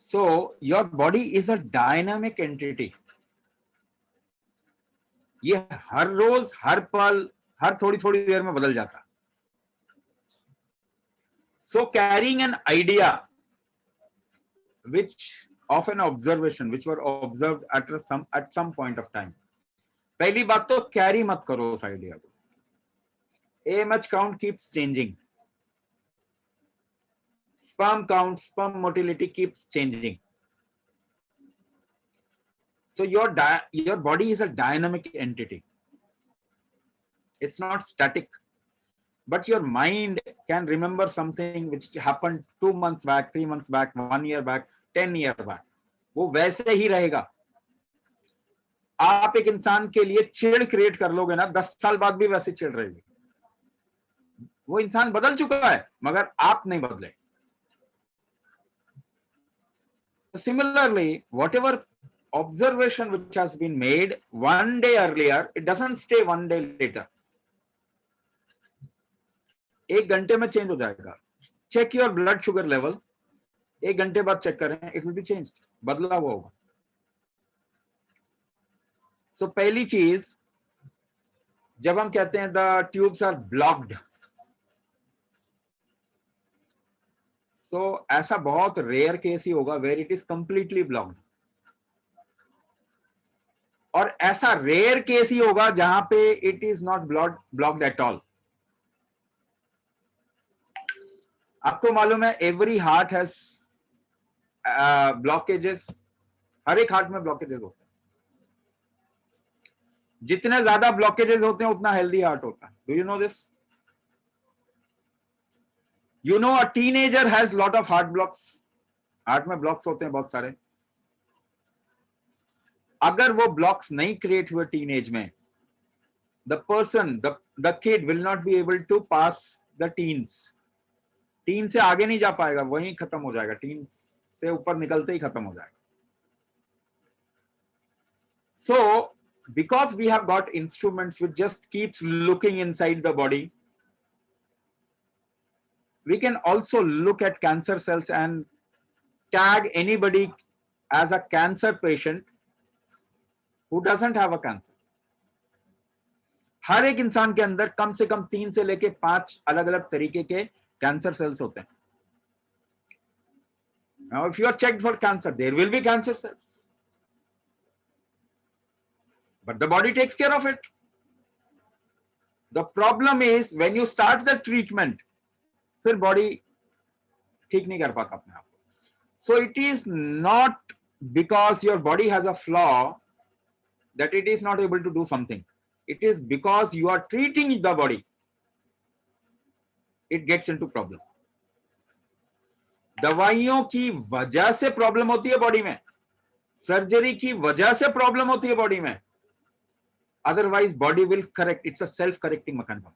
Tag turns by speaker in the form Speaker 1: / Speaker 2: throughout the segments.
Speaker 1: So your body is a dynamic entity. ये हर रोज, हर पल, हर थोड़ी थोड़ी देर में बदल जाता. So carrying an idea which of an observation which were observed at some point of time. पहली बात तो कैरी मत करो उस आइडिया को. AMH count keeps changing. Sperm count, sperm motility keeps changing. So your body is a dynamic entity. It's not static. But your mind can remember something which happened 2 months back, 3 months back, 1 year back, 10 years back. वो वैसे ही रहेगा. आप एक इंसान के लिए चिड़ create कर लोगे ना, 10 साल बाद भी वैसे चिड़ रहेगी. वो इंसान बदल चुका है मगर आप नहीं बदले. Similarly, whatever observation which has been made one day earlier, it doesn't stay one day later. एक घंटे में चेंज हो जाएगा. Check your blood sugar level, एक घंटे बाद चेक करें, इट विल बी चेंज्ड, बदला हुआ होगा. सो पहली चीज, जब हम कहते हैं the tubes are blocked, so ऐसा बहुत रेयर केस ही होगा where it is completely blocked. और ऐसा रेयर केस ही होगा जहां पे it is not blocked at all. आपको मालूम है एवरी हार्ट हैज ब्लॉकेजेस. हर एक हार्ट में ब्लॉकेजेस होते हैं. जितने ज्यादा ब्लॉकेजेस होते हैं उतना हेल्दी हार्ट होता है. Do you know this? You know a teenager has lot of heart blocks. Heart में ब्लॉक्स होते हैं बहुत सारे. अगर वो ब्लॉक्स नहीं क्रिएट हुए टीनेज में, the kid will not be able to pass the teens. Teen से आगे नहीं जा पाएगा, वहीं खत्म हो जाएगा. टीन से ऊपर निकलते ही खत्म हो जाएगा. So because we have got instruments which just keeps looking inside the body, we can also look at cancer cells and tag anybody as a cancer patient who doesn't have a cancer. हर एक इंसान के अंदर कम से कम 3 से लेके 5 अलग अलग तरीके के कैंसर सेल्स होते हैं. Now if you are checked for cancer, there will be cancer cells, but the body takes care of it. The problem is when you start the treatment, फिर body ठीक नहीं कर पाता अपने आप को. So it is not because your body has a flaw that it is not able to do something. It is because you are treating the body, it gets into problem. दवाइयों की वजह से प्रॉब्लम होती है body में, surgery की वजह से प्रॉब्लम होती है बॉडी में. Otherwise body will correct. It's a self correcting mechanism.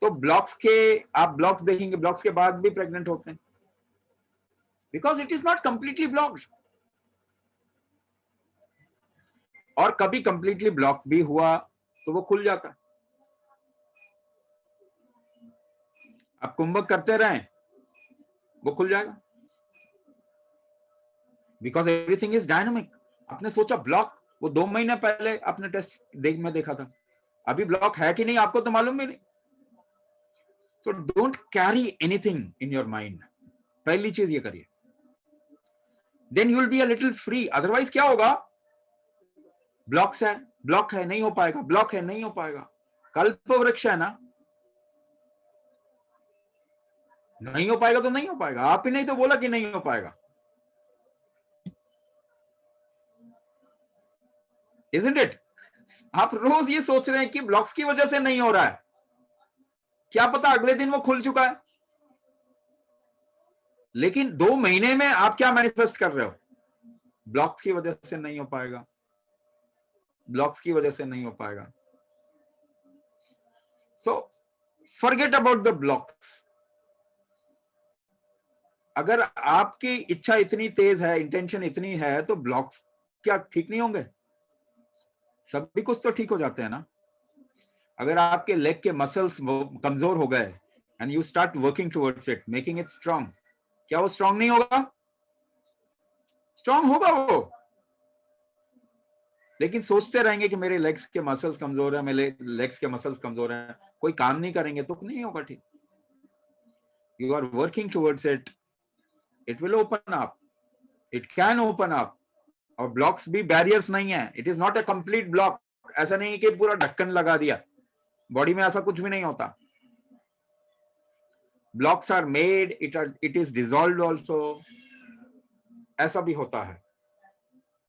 Speaker 1: तो ब्लॉक्स के, आप ब्लॉक्स देखेंगे, ब्लॉक्स के बाद भी प्रेग्नेंट होते हैं because it is not completely blocked. और कभी कंप्लीटली ब्लॉक भी हुआ तो वो खुल जाता है. आप कुंभक करते रहें, वो खुल जाएगा बिकॉज एवरीथिंग इज डायनामिक. आपने सोचा ब्लॉक, वो 2 महीने पहले आपने टेस्ट में देखा था, अभी ब्लॉक है कि नहीं आपको तो मालूम भी नहीं. So don't carry anything in your mind. पहली चीज ये करिए, then you will be a little free. Otherwise क्या होगा, ब्लॉक है नहीं हो पाएगा, ब्लॉक है नहीं हो पाएगा. कल्प वृक्ष है ना, नहीं हो पाएगा तो नहीं हो पाएगा. आप ही नहीं तो बोला कि नहीं हो पाएगा. Isn't it? आप रोज ये सोच रहे हैं कि ब्लॉक्स की वजह से नहीं हो रहा है, क्या पता अगले दिन वो खुल चुका है. लेकिन 2 महीने में आप क्या मैनिफेस्ट कर रहे हो, ब्लॉक्स की वजह से नहीं हो पाएगा, ब्लॉक्स की वजह से नहीं हो पाएगा. So forget about the blocks. अगर आपकी इच्छा इतनी तेज है, इंटेंशन इतनी है, तो ब्लॉक्स क्या ठीक नहीं होंगे? सभी कुछ तो ठीक हो जाते हैं ना. अगर आपके लेग के मसल्स कमजोर हो गए and you start working towards it, making it strong, क्या वो स्ट्रांग नहीं होगा? स्ट्रांग होगा वो, लेकिन सोचते रहेंगे कि मेरे लेग्स के मसल्स कमजोर है, मेरे लेग्स के मसल्स कमजोर हैं, कोई काम नहीं करेंगे तो नहीं होगा ठीक। You are working towards it, it will open up, it can open up. और ब्लॉक्स भी बैरियर्स नहीं है, it is not a complete block. ऐसा नहीं कि पूरा ढक्कन लगा दिया, बॉडी में ऐसा कुछ भी नहीं होता। Blocks are made, it is dissolved also, ऐसा भी होता है।